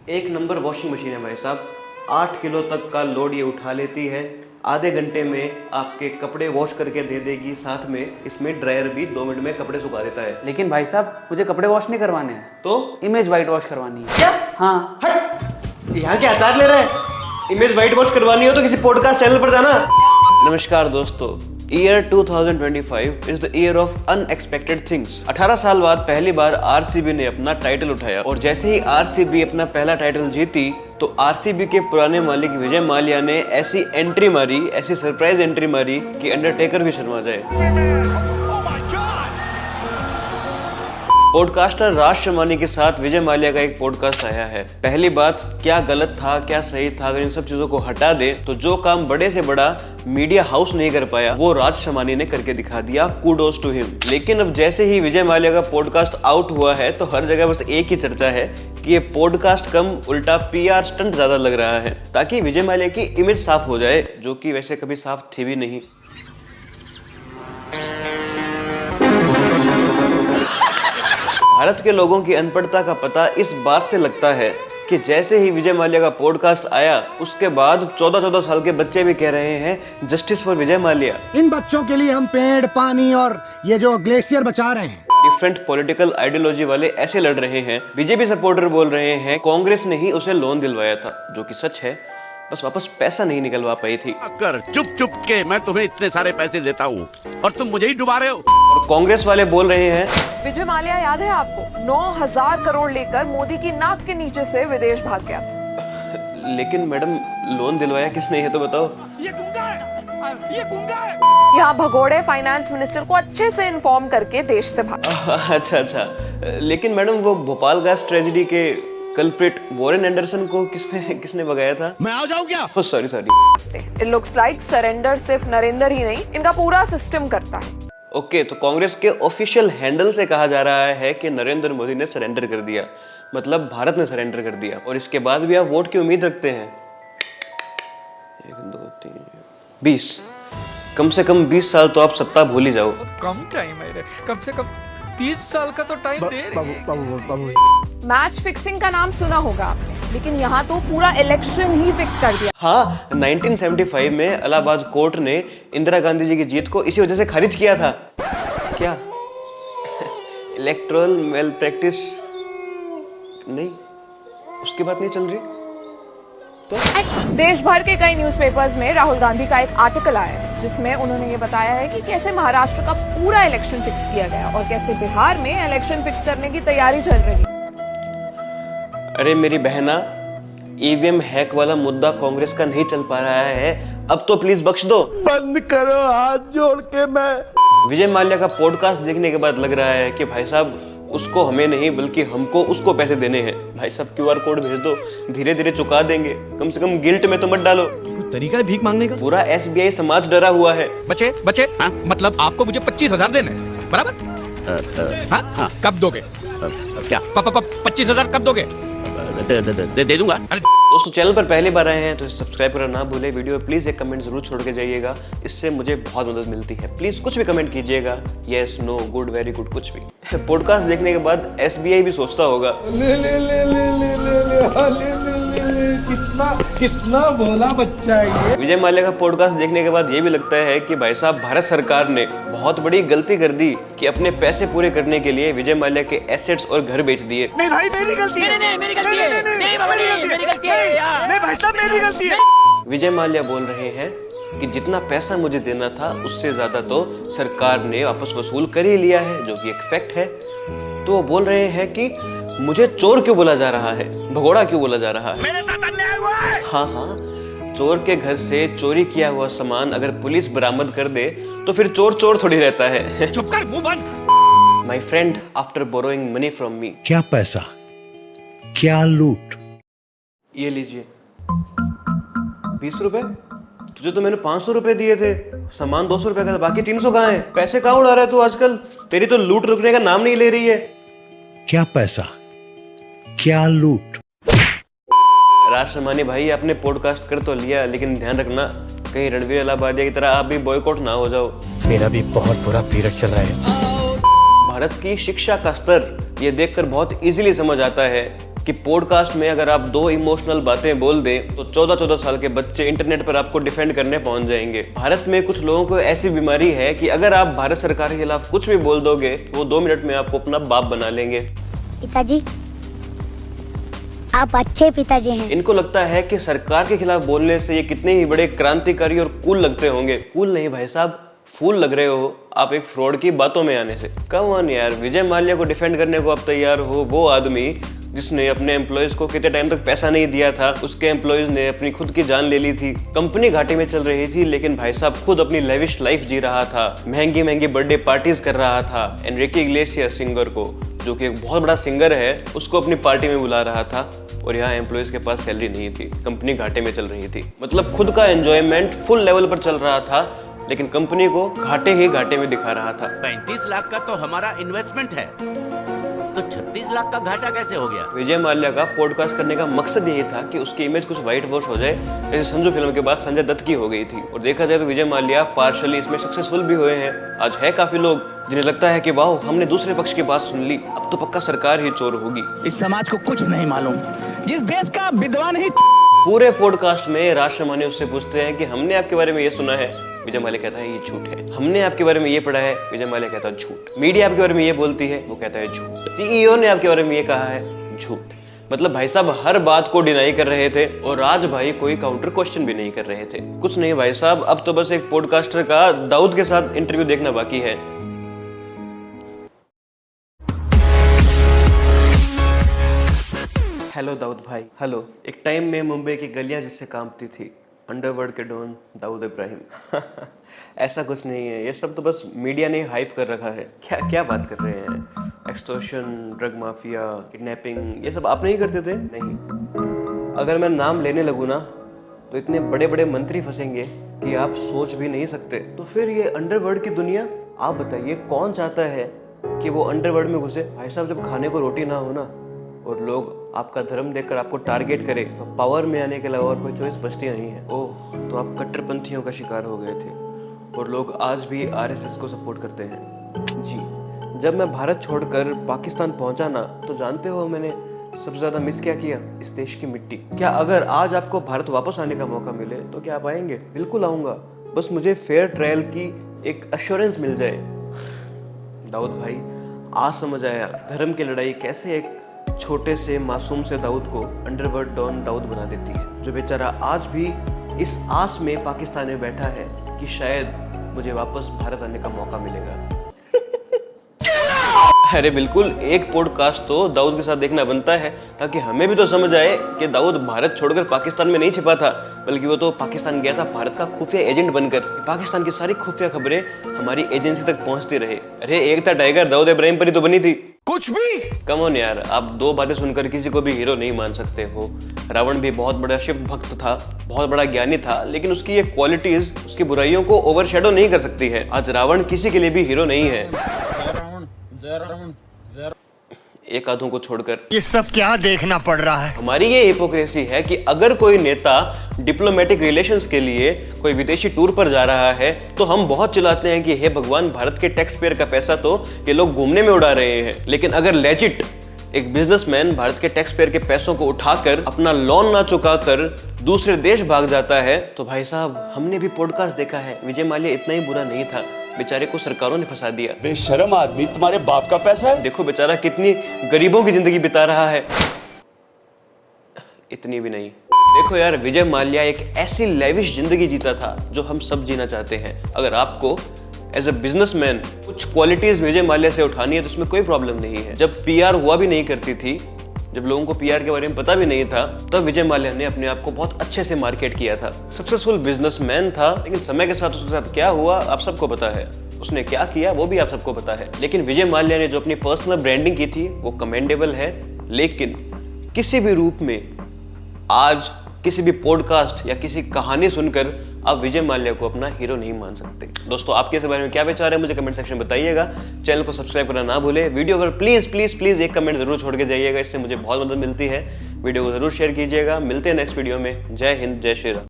एक number washing machine है भाई साहब। 8 किलो तक का लोड ये उठा लेती है। आधे घंटे में आपके कपड़े वॉश करके दे देगी, साथ में इसमें ड्रायर भी 2 मिनट में कपड़े सुखा देता है। लेकिन भाई साहब मुझे कपड़े वॉश नहीं करवाने हैं, तो इमेज वाइट वॉश करवानी है। क्या? हाँ। हट, यहाँ के आचार ले रहा है। इमेज वाइट वॉश करवानी हो तो किसी पॉडकास्ट चैनल पर जाना। नमस्कार दोस्तों, year 2025 is the year of unexpected things. 18 साल बाद पहली बार आरसीबी ने अपना टाइटल उठाया और जैसे ही आरसीबी अपना पहला टाइटल जीती तो आरसीबी के पुराने मालिक विजय माल्या ने ऐसी एंट्री मारी, ऐसी सरप्राइज एंट्री मारी कि अंडरटेकर भी शर्मा जाए। पॉडकास्टर राज शर्मानी के साथ विजय माल्या का एक पॉडकास्ट आया है। पहली बात, क्या गलत था क्या सही था, अगर इन सब चीजों को हटा दे तो जो काम बड़े से बड़ा मीडिया हाउस नहीं कर पाया वो राज शर्मानी ने करके दिखा दिया। Kudos to him. लेकिन अब जैसे ही विजय माल्या का पॉडकास्ट आउट हुआ है तो हर जगह बस एक ही चर्चा है कि ये पॉडकास्ट कम उल्टा पीआर स्टंट ज्यादा लग रहा है ताकि विजय माल्या की इमेज साफ हो जाए, जो कि वैसे कभी साफ थी भी नहीं। भारत के लोगों की अनपढ़ता का पता इस बात से लगता है कि जैसे ही विजय माल्या का पॉडकास्ट आया उसके बाद 14-14 साल के बच्चे भी कह रहे हैं जस्टिस फॉर विजय माल्या। इन बच्चों के लिए हम पेड़, पानी और ये जो ग्लेशियर बचा रहे हैं। डिफरेंट पॉलिटिकल आइडियोलॉजी वाले ऐसे लड़ रहे हैं, बीजेपी सपोर्टर बोल रहे हैं कांग्रेस ने ही उसे लोन दिलवाया था, जो कि सच है, बस वापस पैसा नहीं निकलवा पाई थी। कर चुप चुप के मैं तुम्हें इतने सारे पैसे देता हूँ और तुम मुझे ही डुबा रहे हो। और कांग्रेस वाले बोल रहे हैं विजय माल्या याद है आपको, 9,000 करोड़ लेकर मोदी की नाक के नीचे से विदेश भाग गया। लेकिन मैडम लोन दिलवाया किसने, ये तो बताओ। ये गुंगा है, ये गुंगा है। यहाँ भगोड़े फाइनेंस मिनिस्टर को अच्छे से इन्फॉर्म करके देश से भागा। अच्छा, लेकिन मैडम वो भोपाल गैस ट्रेजेडी के कल्प्रिट वॉरेन एंडरसन को किसने भगाया था? मैं आ जाऊं क्या? Sorry. It looks like surrender सिर्फ नरेंद्र ही नहीं, इनका पूरा सिस्टम करता है। ओके, तो कांग्रेस के ऑफिशियल हैंडल से कहा जा रहा है कि नरेंद्र मोदी ने सरेंडर कर दिया, मतलब भारत ने सरेंडर कर दिया, और इसके बाद भी आप वोट की उम्मीद रखते हैं। 1 2 3 20, कम से कम 20 साल तो आप सत्ता भूल ही जाओ। कम टाइम है, कम से कम 30 साल का तो टाइम दे रही है। मैच फिक्सिंग का नाम सुना होगा आपने, लेकिन यहाँ तो पूरा इलेक्शन ही फिक्स कर दिया। हाँ, 1975 में इलाहाबाद कोर्ट ने इंदिरा गांधी जी की जीत को इसी वजह से खारिज किया था। क्या इलेक्टोरल मेल प्रैक्टिस नहीं, उसकी बात नहीं चल रही तो? देश भर के कई न्यूज़पेपर्स में राहुल गांधी का एक आर्टिकल आया है जिसमें उन्होंने ये बताया है कि कैसे महाराष्ट्र का पूरा इलेक्शन फिक्स किया गया और कैसे बिहार में इलेक्शन फिक्स करने की तैयारी चल रही है। अरे मेरी बहना, ईवीएम हैक वाला मुद्दा कांग्रेस का नहीं चल पा रहा है, अब तो प्लीज बख्श दो। बंद करो हाथ जोड़ के। मैं विजय माल्या का पॉडकास्ट देखने के बाद लग रहा है कि भाई साहब उसको हमें नहीं बल्कि हमको उसको पैसे देने हैं। भाई साहब क्यूआर कोड भेज दो, धीरे धीरे चुका देंगे, कम से कम गिल्ट में तो मत डालो। कोई तरीका है भीख मांगने का? पूरा एसबीआई समाज डरा हुआ है। बचे हाँ? मतलब आपको मुझे 25,000 देने हैं, बराबर? हाँ? कब दोगे? क्या? 25,000 कब दोगे? दे दूंगा। दोस्तों, चैनल पर पहली बार आए हैं तो सब्सक्राइब करना ना भूले। वीडियो में प्लीज एक कमेंट जरूर छोड़ के जाइएगा, इससे मुझे बहुत मदद मिलती है। प्लीज कुछ भी कमेंट कीजिएगा, yes, no, good, very good, कुछ भी। पॉडकास्ट देखने के बाद एसबीआई भी सोचता होगा कितना बोला बच्चा ये। विजय माल्या का पॉडकास्ट देखने के बाद ये भी लगता है कि भाई साहब भारत सरकार ने बहुत बड़ी गलती कर दी कि अपने पैसे पूरे करने के लिए विजय माल्या के एसेट्स और घर बेच दिए। नहीं भाई मेरी गलती है। नहीं मेरी गलती है। मेरी गलती है यार। नहीं भाई साहब मेरी गलती है। विजय माल्या बोल रहे हैं कि जितना पैसा मुझे देना था उससे ज्यादा तो सरकार ने वापस वसूल कर ही लिया है, जो कि एक फैक्ट है। तो वो बोल रहे हैं कि मुझे चोर क्यों बोला जा रहा है, भगोड़ा क्यों बोला जा रहा है। मेरे साथ अन्याय हुआ है। हाँ, चोर के घर से चोरी किया हुआ सामान अगर पुलिस बरामद कर दे तो फिर चोर थोड़ी रहता है। चुप कर, मुंह बंद। My friend, after borrowing money from me. क्या पैसा, क्या लूट। ये लीजिए 20 रुपए। तुझे तो मैंने 500 रुपए दिए थे, सामान 200 रुपए का था, बाकी 300 कहाँ है? पैसे कहाँ उड़ा रहा है तू आजकल? तेरी तो लूट रुकने का नाम नहीं ले रही है। क्या पैसा, क्या लूट। राज शर्मानी भाई, आपने पॉडकास्ट कर तो लिया, लेकिन ध्यान रखना कहीं रणवीर इलाहाबादिया की तरह आप भी बॉयकॉट ना हो जाओ। मेरा भी बहुत बुरा पीरियड चल रहा है। भारत की शिक्षा का स्तर ये देखकर बहुत इजीली समझ आता है कि पॉडकास्ट में अगर आप 2 इमोशनल बातें बोल दें तो 14-14 साल के बच्चे इंटरनेट पर आपको डिफेंड करने पहुंच जाएंगे। भारत में कुछ लोगों को ऐसी बीमारी है कि अगर आप भारत सरकार के खिलाफ कुछ भी बोल दोगे तो वो 2 मिनट में आपको अपना बाप बना लेंगे। पिताजी, आप अच्छे पिताजी हैं। इनको लगता है कि सरकार के खिलाफ बोलने से ये कितने ही बड़े क्रांतिकारी और कूल लगते होंगे। कूल नहीं भाई साहब, फूल लग रहे हो आप एक फ्रॉड की बातों में आने से। कम ऑन यार, विजय माल्या को डिफेंड करने को आप तैयार हो? वो आदमी जिसने अपने एम्प्लॉयज को कितने टाइम तक पैसा नहीं दिया था, उसके एम्प्लॉयज ने अपनी खुद की जान ले ली थी, कंपनी घाटे में चल रही थी, लेकिन भाई साहब खुद अपनी लेविश लाइफ जी रहा था, महंगी महंगी बर्थडे पार्टीज कर रहा था, एनरिके इग्लेसियास सिंगर को, जो कि एक बहुत बड़ा सिंगर है, उसको अपनी पार्टी में बुला रहा था, और यहाँ एम्प्लॉयज के पास सैलरी नहीं थी, कंपनी घाटे में चल रही थी। मतलब खुद का एंजॉयमेंट फुल लेवल पर चल रहा था, लेकिन कंपनी को घाटे ही घाटे में दिखा रहा था। 35 लाख का तो हमारा इन्वेस्टमेंट है, तो 36 लाख का घाटा कैसे हो गया? विजय माल्या का पॉडकास्ट करने का मकसद यही था कि उसकी इमेज कुछ व्हाइट वॉश हो जाए, जैसे संजू फिल्म के बाद संजय दत्त की हो गई थी। और देखा जाए तो विजय माल्या पार्शली इसमें सक्सेसफुल भी हुए हैं। आज है काफी लोग जिन्हें लगता है कि वाह, हमने दूसरे पक्ष की बात सुन ली, अब तो पक्का सरकार ही चोर होगी। इस समाज को कुछ नहीं मालूम, जिस देश का विद्वान ही पूरे पॉडकास्ट में राष्ट्रमान्य उससे पूछते हैं कि हमने आपके बारे में ये सुना है, विजय माल्या कहता है ये झूठ है। हमने आपके बारे में ये पढ़ा है, विजय माल्या कहता है झूठ। मीडिया आपके बारे में ये बोलती है, वो कहता है झूठ। सीईओ ने आपके बारे में ये कहा है, झूठ। मतलब भाई साहब हर बात को डिनाई कर रहे थे, और आज भाई कोई काउंटर क्वेश्चन भी नहीं कर रहे थे। कुछ नहीं भाई साहब, अब तो बस एक पॉडकास्टर का दाऊद के साथ इंटरव्यू देखना बाकी है। हेलो दाऊद भाई। हेलो। एक टाइम में मुंबई की गलियां जिससे कांपती थी, अंडरवर्ल्ड के डॉन दाऊद इब्राहिम। ऐसा कुछ नहीं है, ये सब तो बस मीडिया ने हाइप कर रखा है। क्या क्या बात कर रहे हैं? एक्सटॉर्शन, ड्रग माफिया, किडनैपिंग, ये सब आप नहीं करते थे? नहीं। अगर मैं नाम लेने लगूँ ना तो इतने बड़े बड़े मंत्री फंसेंगे कि आप सोच भी नहीं सकते। तो फिर ये अंडरवर्ल्ड की दुनिया, आप बताइए कौन चाहता है कि वो अंडरवर्ल्ड में घुसे? भाई साहब जब खाने को रोटी ना हो ना, और लोग आपका धर्म देखकर आपको टारगेट करे, तो पावर में आने के अलावा और कोई चॉइस बचती नहीं है। ओह, तो आप कट्टरपंथियों का शिकार हो गए थे, और लोग आज भी आरएसएस को सपोर्ट करते हैं। जी, जब मैं भारत छोड़कर पाकिस्तान पहुंचा ना, तो जानते हो मैंने सबसे ज्यादा मिस क्या किया? इस देश की मिट्टी। क्या अगर आज आपको भारत वापस आने का मौका मिले तो क्या आप आएंगे? बिल्कुल आऊंगा, बस मुझे फेयर ट्रायल की एक एश्योरेंस मिल जाए। दाऊद भाई, आज समझ आया धर्म की लड़ाई कैसे एक छोटे से मासूम से दाऊद को अंडरवर्ल्ड डॉन दाऊद बना देती है, जो बेचारा आज भी इस आस में पाकिस्तान में बैठा है कि शायद मुझे वापस भारत आने का मौका मिलेगा। अरे बिल्कुल, एक पॉडकास्ट तो दाऊद के साथ देखना बनता है, ताकि हमें भी तो समझ आए कि दाऊद भारत छोड़कर पाकिस्तान में नहीं छिपा था, बल्कि वो तो पाकिस्तान गया था भारत का खुफिया एजेंट बनकर। पाकिस्तान की सारी खुफिया खबरें हमारी एजेंसी तक पहुंचती रहे। अरे एक था टाइगर, दाऊद इब्राहिम पर ही तो बनी थी। कुछ भी। कम ऑन यार, आप 2 बातें सुनकर किसी को भी हीरो नहीं मान सकते हो। रावण भी बहुत बड़ा शिव भक्त था, बहुत बड़ा ज्ञानी था, लेकिन उसकी ये क्वालिटीज उसकी बुराइयों को ओवरशैडो नहीं कर सकती है। आज रावण किसी के लिए भी हीरो नहीं है, एक आधों को छोड़कर। ये सब क्या देखना पड़ रहा है? हमारी ये हिपोक्रेसी है कि अगर कोई नेता डिप्लोमेटिक रिलेशंस के लिए कोई विदेशी टूर पर जा रहा है, तो हम बहुत चिल्लाते हैं कि हे भगवान, भारत के टैक्स पेयर का पैसा तो ये लोग घूमने में उड़ा रहे हैं। लेकिन अगर लेजिट एक बिजनेसमैन भारत के टैक्स पेयर के पैसों को उठाकर अपना लोन ना चुकाकर दूसरे देश भाग जाता है, तो भाई साहब हमने भी पॉडकास्ट देखा है, विजय माल्या इतना ही बुरा नहीं था, बेचारे को सरकारों ने फंसा दिया। बेशरम आदमी, तुम्हारे बाप का पैसा है। देखो बेचारा कितनी गरीबों की जिंदगी बिता रहा है। इतनी भी नहीं। देखो यार, विजय माल्या एक ऐसी लेविश जिंदगी जीता था जो हम सब जीना चाहते हैं। अगर आपको एज अ बिजनेसमैन कुछ क्वालिटीज विजय माल्या से उठानी है तो इसमें कोई प्रॉब्लम नहीं है। जब पीआर हुआ भी नहीं करती थी, जब लोगों को पीआर के बारे में पता भी नहीं था, तब विजय माल्या ने अपने आप को बहुत अच्छे से मार्केट किया था। सक्सेसफुल बिजनेसमैन था, लेकिन समय के साथ उसके साथ क्या हुआ आप सबको पता है। उसने क्या किया वो भी आप सबको पता है। लेकिन विजय माल्या ने जो अपनी पर्सनल ब्रांडिंग की थी वो कमेंडेबल है, लेकिन किसी भी रूप में आज किसी भी पॉडकास्ट या किसी कहानी सुनकर आप विजय माल्या को अपना हीरो नहीं मान सकते। दोस्तों, आपके इस बारे में क्या विचार है मुझे कमेंट सेक्शन में बताइएगा। चैनल को सब्सक्राइब करना ना भूले। वीडियो पर प्लीज प्लीज प्लीज एक कमेंट जरूर छोड़ के जाइएगा, इससे मुझे बहुत मदद मिलती है। वीडियो को जरूर शेयर कीजिएगा। मिलते हैं नेक्स्ट वीडियो में। जय हिंद, जय श्री राम।